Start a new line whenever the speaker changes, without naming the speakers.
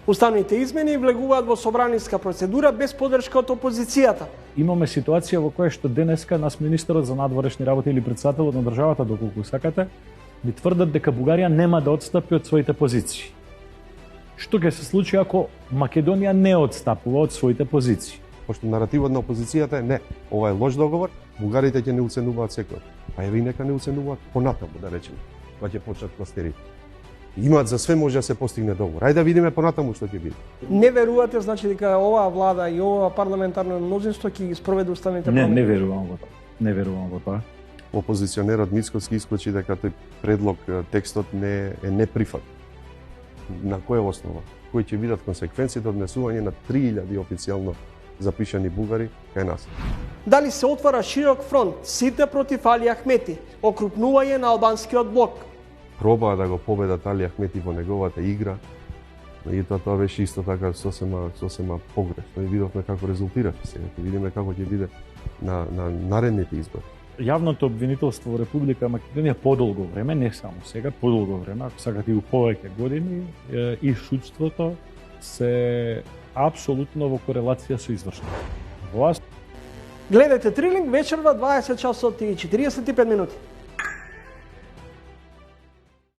Уставните измени влегуваат во собраниска процедура без поддршка од опозицијата.
Имаме ситуација во која што денеска нас министерот за надворешни работи или претседателот на државата, доколку сакате, ми тврдат дека Бугарија нема да отстапи од своите позиции. Што ќе се случи ако Македонија не отстапува од своите позиции?
Пошто наративот на опозицијата е не, ова е лош договор, бугарите ќе не уценуваат секој. А еве и нека не уценуваат понатаму, да речеме, кога ќе почнат кластерите. Имаат за све може да се постигне договор. Ајде да видиме понатаму што ќе биде.
Не верувате, значи, дека оваа влада и ова парламентарно мнозинство ќе ги спроведе уставните промени?
Не верувам во тоа. Не верувам во тоа.
Опозиционерот Мицкоски искочи дека тој предлог, текстот не е неприфат. На која основа? Кои ќе бидат консеквенциите од внесување на 3000 официјално запишани бугари кај нас?
Дали се отвара широк фронт, сите против Али Ахмети, окрупнување на албанскиот блок?
Пробаа да го победат Али Ахмети во неговата игра, и тоа беше исто така сосема погрешно. И видовме како резултира сега. Ќе видиме како ќе биде на наредните избори.
Јавното обвинителство во Република Македонија подолго време, не само сега, подолго време, ако сакате и у повеќе години, и судството се апсолутно во корелација со извршното. Власт.
Гледате Трилинг вечерва 20 часот и 45 минути.